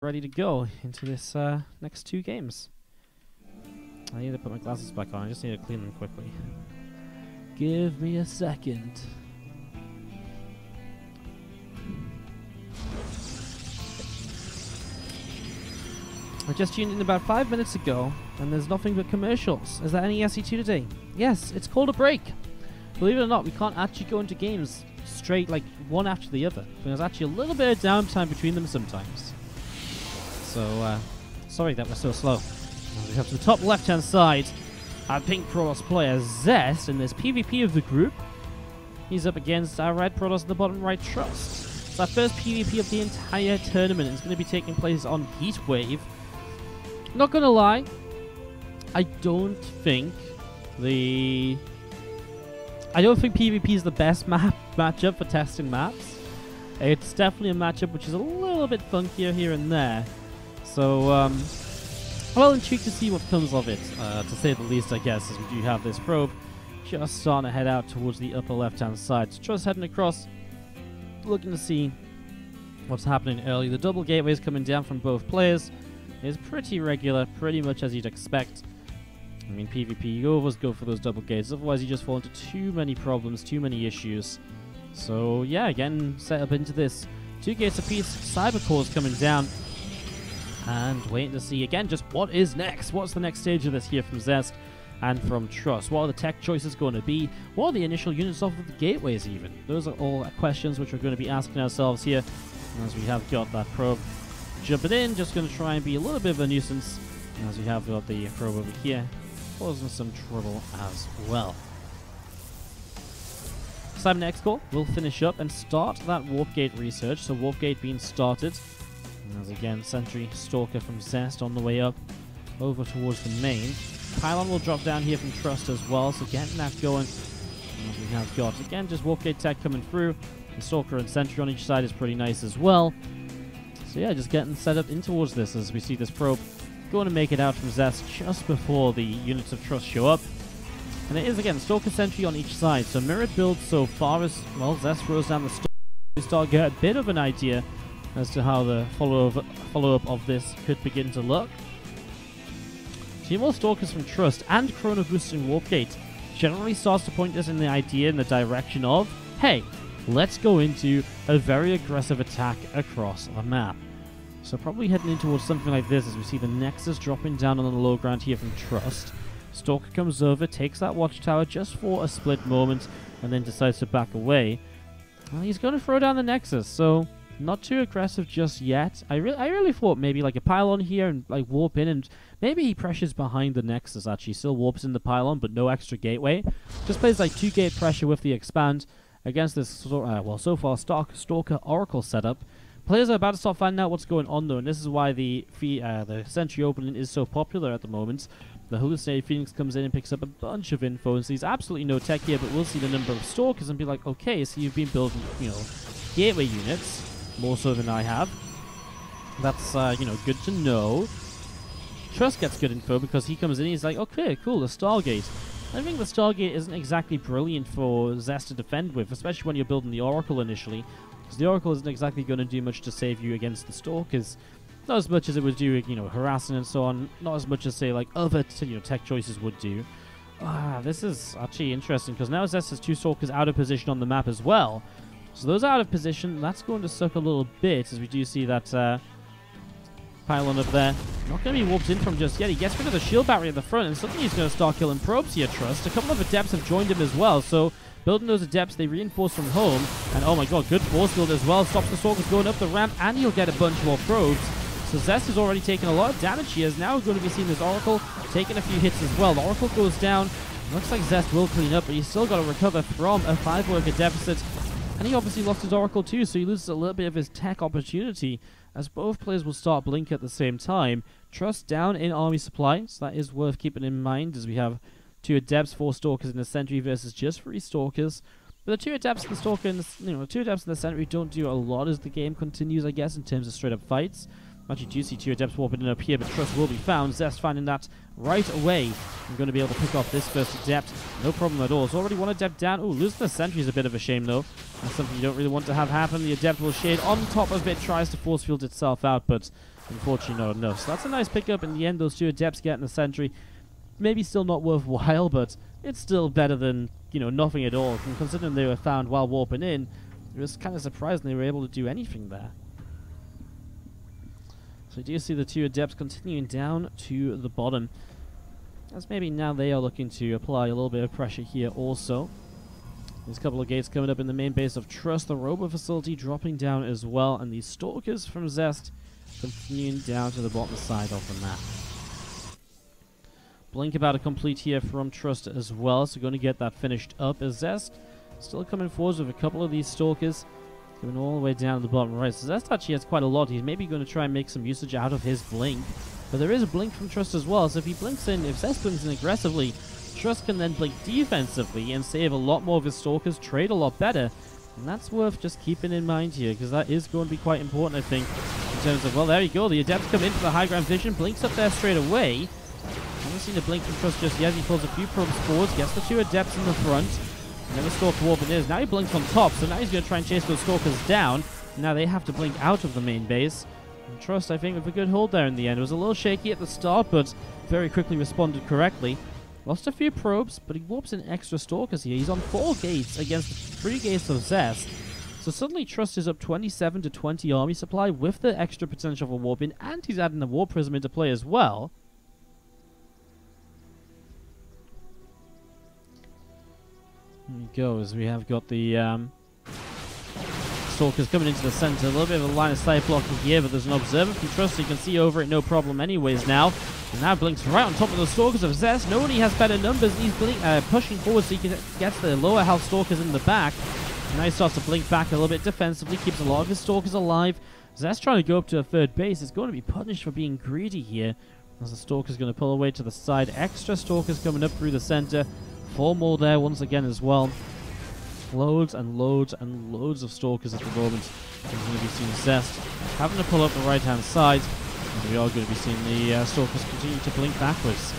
ready to go into this next two games. I need to put my glasses back on. I just need to clean them quickly. Give me a second. I just tuned in about 5 minutes ago, and there's nothing but commercials. Is there any SE2 today? Yes, it's called a break. Believe it or not, we can't actually go into games straight, like one after the other. There's actually a little bit of downtime between them sometimes. So, sorry that we're so slow. We have to the top left-hand side, our Pink Protoss player Zest in this PvP of the group. He's up against our Red Protoss in the bottom right Trust. It's our first PvP of the entire tournament. It's going to be taking place on Heatwave. Not gonna lie, I don't think PvP is the best matchup for testing maps. It's definitely a matchup which is a little bit funkier here and there. So, well, intrigued to see what comes of it, to say the least, I guess, as we do have this probe just starting to head out towards the upper left-hand side. So just heading across, looking to see what's happening early. The double gateways coming down from both players is pretty regular, pretty much as you'd expect. I mean, PvP, you always go for those double gates, otherwise you just fall into too many problems, too many issues. So, yeah, again, set up into this. 2 gates apiece, cyber cores coming down. And waiting to see, again, just what is next? What's the next stage of this here from Zest and from Trust? What are the tech choices going to be? What are the initial units off of the gateways even? Those are all questions which we're going to be asking ourselves here as we have got that probe jumping in. Just going to try and be a little bit of a nuisance as we have got the probe over here, causing some trouble as well. Simon X-Core will finish up and start that warp gate research. So warp gate being started. As again, Sentry Stalker from Zest on the way up over towards the main. Pylon will drop down here from Trust as well, so getting that going. As we have got, again, just warp gate tech coming through. The Stalker and Sentry on each side is pretty nice as well. So yeah, just getting set up in towards this as we see this probe going to make it out from Zest just before the units of Trust show up. And it is, again, Stalker Sentry on each side. So mirrored build so far as, well, Zest throws down the Stalker. We start to get a bit of an idea as to how the follow-up of this could begin to look. 2 more Stalkers from Trust and Chrono Boosting Warp Gate generally starts to point us in the idea in the direction of, hey, let's go into a very aggressive attack across the map. So probably heading in towards something like this as we see the Nexus dropping down on the low ground here from Trust. Stalker comes over, takes that watchtower just for a split moment, and then decides to back away. Well, he's going to throw down the Nexus, so not too aggressive just yet. I really thought maybe like a pylon here and like warp in, and maybe he pressures behind the Nexus actually. Still warps in the pylon, but no extra gateway. Just plays like 2 gate pressure with the expand against this, well, so far Stalker Oracle setup. Players are about to start finding out what's going on though, and this is why the Sentry opening is so popular at the moment. The Hallucinated Phoenix comes in and picks up a bunch of info and sees absolutely no tech here, but we'll see the number of Stalkers and be like, okay, so you've been building, you know, gateway units. More so than I have. That's, you know, good to know. Trust gets good info because he comes in and he's like, okay, cool, the Stargate. I think the Stargate isn't exactly brilliant for Zest to defend with, especially when you're building the Oracle initially. Because the Oracle isn't exactly going to do much to save you against the Stalkers. Not as much as it would do, you know, harassing and so on. Not as much as, say, like other tech choices would do. This is actually interesting because now Zest has 2 Stalkers out of position on the map as well. So those are out of position. That's going to suck a little bit as we do see that pylon up there. Not going to be warped in from just yet. He gets rid of the shield battery at the front and suddenly he's going to start killing probes here, Trust. A couple of Adepts have joined him as well. So building those Adepts, they reinforce from home. And oh my god, good force build as well. Stops the Stalkers going up the ramp and he'll get a bunch more probes. So Zest has already taken a lot of damage here. Is now going to be seeing this Oracle taking a few hits as well. The Oracle goes down. Looks like Zest will clean up, but he's still got to recover from a 5-worker deficit. And he obviously lost his Oracle too, so he loses a little bit of his tech opportunity as both players will start blink at the same time. Trust down in army supply, so that is worth keeping in mind as we have 2 Adepts, 4 Stalkers in the Sentry versus just 3 Stalkers. But the 2 Adepts and the Stalker and the, 2 Adepts and the Sentry don't do a lot as the game continues, I guess, in terms of straight up fights. Actually, do see 2 Adepts warping in up here, but Trust will be found. Zest finding that right away. I'm going to be able to pick off this first Adept. No problem at all. It's already 1 Adept down. Ooh, losing the Sentry is a bit of a shame, though. That's something you don't really want to have happen. The Adept will shade on top of it, tries to force field itself out, but unfortunately not enough. So that's a nice pickup. In the end, those 2 Adepts getting the Sentry. Maybe still not worthwhile, but it's still better than, you know, nothing at all. And considering they were found while warping in, it was kind of surprising they were able to do anything there. So do you see the 2 Adepts continuing down to the bottom? As maybe now they are looking to apply a little bit of pressure here also. There's a couple of gates coming up in the main base of Trust. The Robo facility dropping down as well. And the Stalkers from Zest continuing down to the bottom side of the map. Blink about to complete here from Trust as well. So going to get that finished up as Zest still coming forward with a couple of these Stalkers. Going all the way down to the bottom right. So Zest actually has quite a lot. He's maybe going to try and make some usage out of his blink. But there is a blink from Trust as well. So if he blinks in, if Zest blinks in aggressively, Trust can then blink defensively and save a lot more of his Stalkers, trade a lot better. And that's worth just keeping in mind here, because that is going to be quite important, I think, in terms of, well, there you go. The Adepts come into the high ground vision. Blinks up there straight away. Haven't seen a blink from Trust just yet. He pulls a few probes forwards, gets the 2 Adepts in the front. And then the Stalker warping is. Now he blinks on top, so now he's going to try and chase those Stalkers down. Now they have to blink out of the main base. And Trust, I think, with a good hold there in the end. It was a little shaky at the start, but very quickly responded correctly. Lost a few probes, but he warps in extra Stalkers here. He's on 4 gates against 3 gates of Zest. So suddenly Trust is up 27 to 20 army supply with the extra potential for warping, and he's adding the Warp Prism into play as well. Here he goes. We have got the Stalkers coming into the center. A little bit of a line of sight blocking here, but there's an observer from Trust, so you can see over it no problem anyways now. And now blinks right on top of the Stalkers of Zest. Nobody has better numbers. He's pushing forward so he can get the lower health Stalkers in the back. And now he starts to blink back a little bit defensively, keeps a lot of his Stalkers alive. Zest trying to go up to a 3rd base is going to be punished for being greedy here, as the Stalker's going to pull away to the side. Extra Stalkers coming up through the center. 4 more there once again as well. Loads and loads and loads of Stalkers at the moment. We're going to be seeing Zest having to pull up the right-hand side. And we are going to be seeing the Stalkers continue to blink backwards.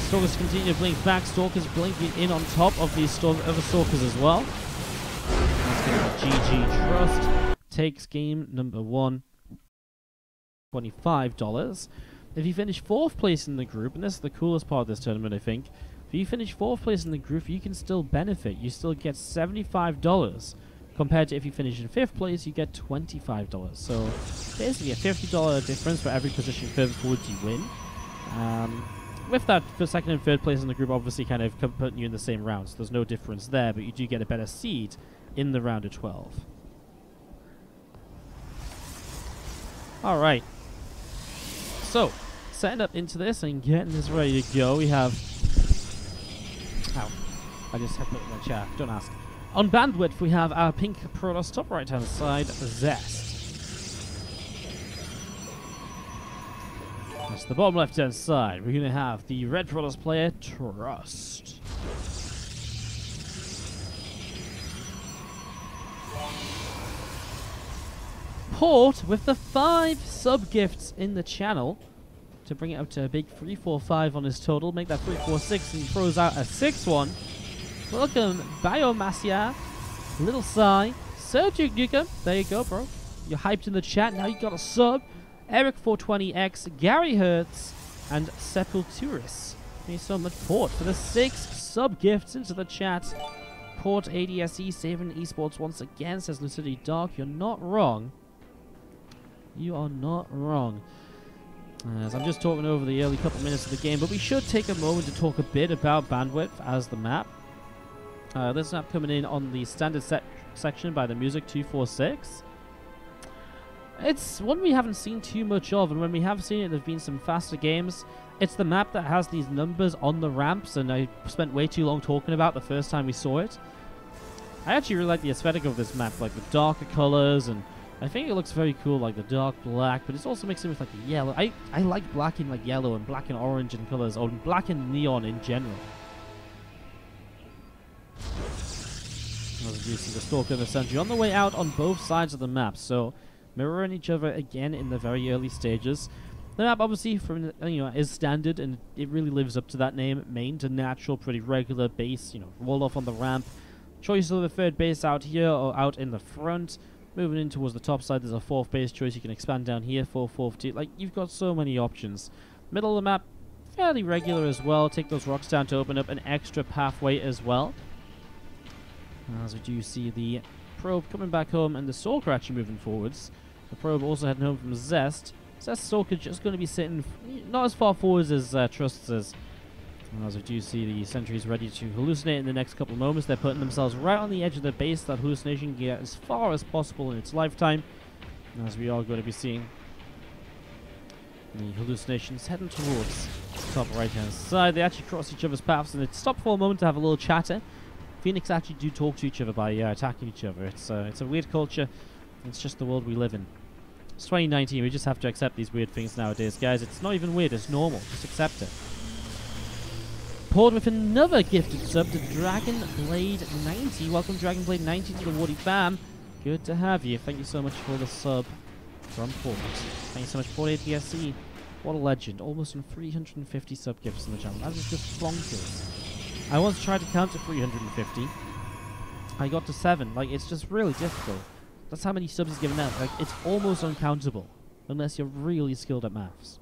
Stalkers continue to blink back. Stalkers blinking in on top of these other Stalkers as well. That's going to be GG. Trust takes game number 1. $25. If you finish 4th place in the group, and this is the coolest part of this tournament, I think. If you finish 4th place in the group, you can still benefit. You still get $75. Compared to if you finish in 5th place, you get $25. So basically a $50 difference for every position further forward you win. With that, for 2nd and 3rd place in the group, obviously kind of putting you in the same round. So there's no difference there, but you do get a better seed in the round of 12. Alright. So, setting up into this and getting this ready to go, we have... Ow. I just have put it in the chair. Don't ask. On bandwidth, we have our pink Protoss top right-hand side, Zest. That's the bottom left-hand side. We're going to have the red Protoss player, Trust. Port with the 5 sub-gifts in the channel to bring it up to a big 345 on his total, make that 346, and he throws out a 6-1. Welcome, Biomasia, Little Psy, Sergio Duca. There you go, bro. You're hyped in the chat. Now you got a sub. Eric420X, Gary Hertz, and Sepulturis. Thank you so much, Port, for the 6 sub-gifts into the chat. Port ADSE saving esports once again, says Lucidity Dark. You're not wrong. You are not wrong. As I'm just talking over the early couple minutes of the game, but we should take a moment to talk a bit about bandwidth as the map. This map coming in on the standard section by the Music 246. It's one we haven't seen too much of, and when we have seen it, there have been some faster games. It's the map that has these numbers on the ramps, and I spent way too long talking about the first time we saw it. I actually really like the aesthetic of this map, like the darker colors, and I think it looks very cool, like the dark black, but it's also mixed in with like the yellow. I like black and like yellow and black and orange in colors, or black and neon in general. As you see the Stalker and the Sentry on the way out on both sides of the map, so mirroring each other again in the very early stages. The map obviously from is standard, and it really lives up to that name. Main to natural, pretty regular base, roll off on the ramp. Choice of the third base out here or out in the front. Moving in towards the top side, there's a fourth base choice. You can expand down here for fourth tier. Like, you've got so many options. Middle of the map, fairly regular as well. Take those rocks down to open up an extra pathway as well. As we do see the probe coming back home and the Stalker actually moving forwards. The probe also heading home from Zest. Zest Stalker just going to be sitting not as far forwards as Trust is. And as we do see the sentries ready to hallucinate in the next couple of moments, they're putting themselves right on the edge of the base. That hallucination can get as far as possible in its lifetime. And as we are going to be seeing the hallucinations heading towards the top right hand side. They actually cross each other's paths and they stop for a moment to have a little chatter. Phoenix actually do talk to each other by attacking each other. It's a weird culture. It's just the world we live in. It's 2019, we just have to accept these weird things nowadays, guys. It's not even weird, it's normal. Just accept it. Poured with another gifted sub to Dragonblade90. Welcome, Dragonblade90, to the Wardy fam. Good to have you. Thank you so much for the sub from Port. Thank you so much for APSC. What a legend. Almost on 350 sub gifts on the channel. That is just bonkers. I once tried to count to 350. I got to 7. Like, it's just really difficult. That's how many subs he's given out. Like, it's almost uncountable. Unless you're really skilled at maths.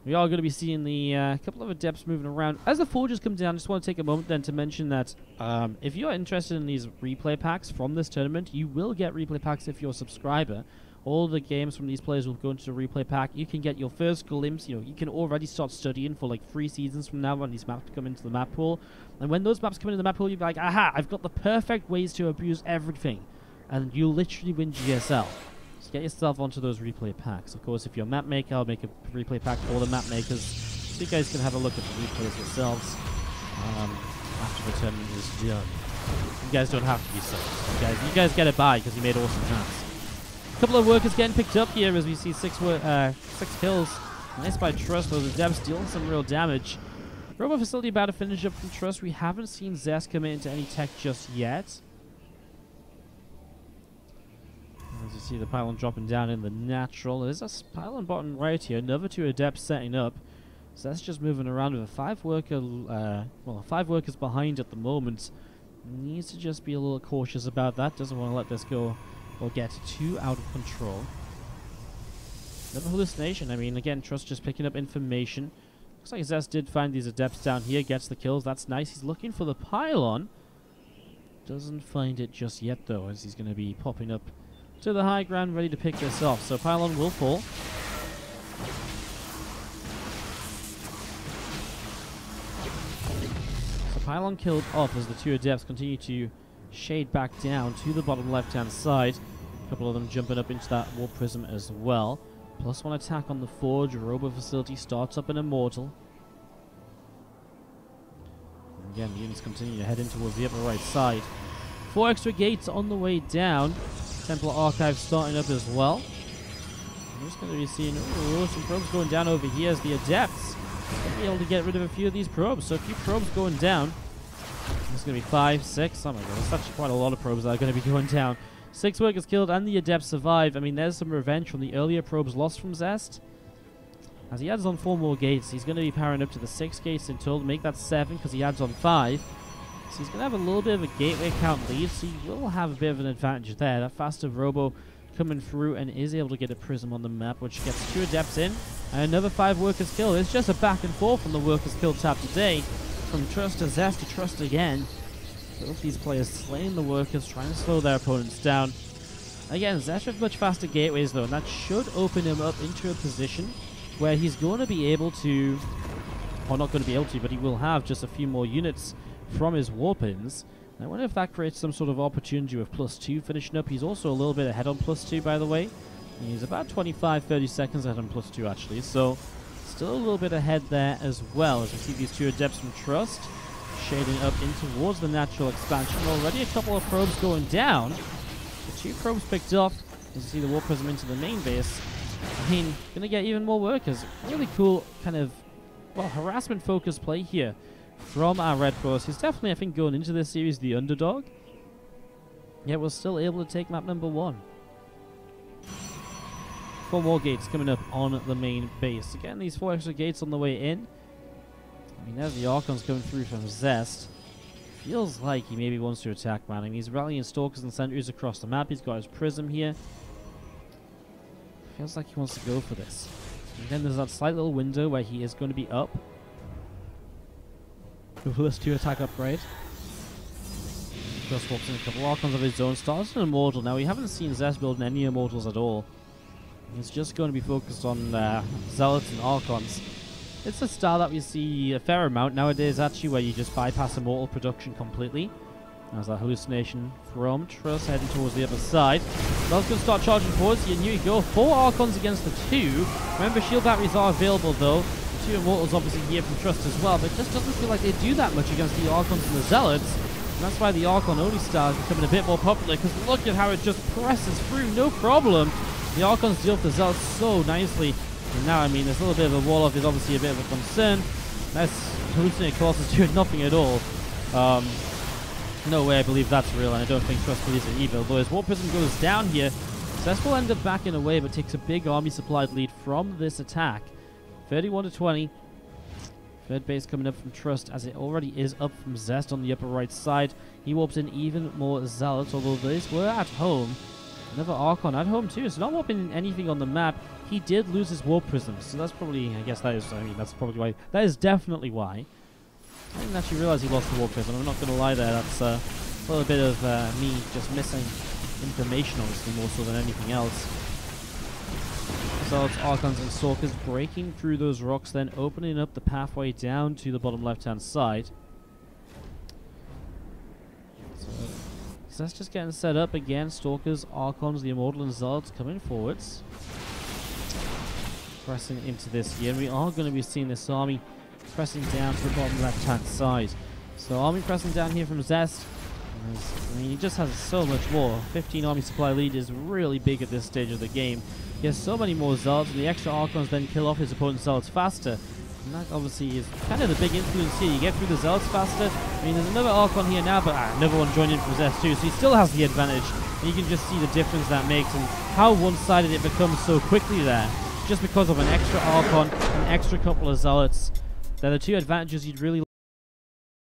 We are going to be seeing the couple of adepts moving around. As the forges come down, I just want to take a moment then to mention that if you're interested in these replay packs from this tournament, you will get replay packs if you're a subscriber. All the games from these players will go into the replay pack. You can get your first glimpse. You can already start studying for like 3 seasons from now when these maps come into the map pool. And when those maps come into the map pool, you'll be like, aha, I've got the perfect ways to abuse everything. And you'll literally win GSL. So get yourself onto those replay packs. Of course, if you're a map maker, I'll make a replay pack for the map makers, so you guys can have a look at the replays yourselves after the tournament is done. You guys don't have to be subs. You guys get it by because you made awesome maps. A couple of workers getting picked up here as we see 6 kills. Nice by Trust. Those adepts dealing some real damage. Robo Facility about to finish up from Trust. We haven't seen Zest come into any tech just yet. As you see the pylon dropping down in the natural. There's a pylon bottom right here. Another 2 adepts setting up. So that's just moving around with a 5 workers behind at the moment. Needs to just be a little cautious about that. Doesn't want to let this go or get too out of control. Another hallucination. I mean, again, Trust just picking up information. Looks like Zest did find these adepts down here. Gets the kills. That's nice. He's looking for the pylon. Doesn't find it just yet, though, as he's going to be popping up to the high ground, ready to pick this off. So pylon will fall. So pylon killed off as the 2 adepts continue to shade back down to the bottom left-hand side. A couple of them jumping up into that warp prism as well. +1 attack on the forge. Robo Facility starts up an immortal. And again, the units continue to head in towards the upper right side. 4 extra gates on the way down. Templar Archive starting up as well. I'm just going to be seeing some probes going down over here as the adepts will be able to get rid of a few of these probes. So a few probes going down. There's going to be 5, 6. Oh my god, there's actually quite a lot of probes that are going to be going down. 6 workers killed and the adepts survive. I mean, there's some revenge from the earlier probes lost from Zest. As he adds on 4 more gates, he's going to be powering up to the 6 gates in total to make that 7 because he adds on 5. So he's going to have a little bit of a gateway count lead, so he will have a bit of an advantage there. That faster Robo coming through and is able to get a prism on the map, which gets 2 adepts in. And another 5 workers killed. It's just a back and forth on the workers killed tab today. From Trust to Zest to Trust again. Both these players slaying the workers, trying to slow their opponents down. Again, Zest with much faster gateways though, and that should open him up into a position where he's going to be able to, or not going to be able to, but he will have just a few more units from his warpins. I wonder if that creates some sort of opportunity with +2 finishing up. He's also a little bit ahead on +2, by the way. He's about 25-30 seconds ahead on +2 actually, so still a little bit ahead there as well, as we see these 2 adepts from Trust shading up in towards the natural expansion. Already a couple of probes going down. The 2 probes picked off. As you see the warp prism into the main base. I mean, gonna get even more workers. Really cool kind of, well, harassment-focused play here from our Red Cross. He's definitely, I think, going into this series the underdog. Yet we're still able to take map number 1. 4 more gates coming up on the main base. Again, these 4 extra gates on the way in. I mean, there's the Archons coming through from Zest. Feels like he maybe wants to attack, man. I mean, he's rallying Stalkers and Sentries across the map. He's got his Prism here. Feels like he wants to go for this. And then there's that slight little window where he is going to be up. Plus 2 attack upgrade. Just swaps in a couple Archons of his own. Starts an Immortal. Now, we haven't seen Zest building any Immortals at all. He's just going to be focused on Zealots and Archons. It's a style that we see a fair amount nowadays, actually, where you just bypass Immortal production completely. There's that hallucination from Trust heading towards the other side. Zealot's going to start charging forwards. Here you go. 4 Archons against the 2. Remember, shield batteries are available, though. The 2 Immortals obviously here from Trust as well, but it just doesn't feel like they do that much against the Archons and the Zealots. And that's why the Archon-only style is becoming a bit more popular, because look at how it just presses through, no problem. The Archons deal with the Zealots so nicely. And now, I mean, there's a little bit of a Warlock is obviously a bit of a concern. That's hallucinating course is doing nothing at all. No way I believe that's real, and I don't think Trust believes it either. Although his War Prism goes down here, Zest will end up backing away, but takes a big army supplied lead from this attack. 31 to 20. Third base coming up from Trust, as it already is up from Zest on the upper right side. He warps in even more Zealots, although these were at home. Another Archon at home too, so not warping anything on the map. He did lose his Warp Prism, so that's probably, I guess that is, I mean, that's probably why. That is definitely why. I didn't actually realize he lost the Warp Prism. I'm not going to lie there. That's a little bit of me just missing information, honestly, more so than anything else. Zealots, Archons, and Stalkers breaking through those rocks, then opening up the pathway down to the bottom left-hand side. So that's just getting set up again. Stalkers, Archons, the Immortal, and Zealots coming forwards. Pressing into this here. And we are going to be seeing this army pressing down to the bottom left-hand side. So army pressing down here from Zest. I mean, he just has so much more. 15 army supply lead is really big at this stage of the game. He has so many more Zealots, and the extra Archons then kill off his opponent's Zealots faster. And that obviously is kind of the big influence here. You get through the Zealots faster. I mean, there's another Archon here now, but another one joined in from Zest too, so he still has the advantage. And you can just see the difference that makes and how one-sided it becomes so quickly there. Just because of an extra Archon, an extra couple of Zealots. They're the 2 advantages you'd really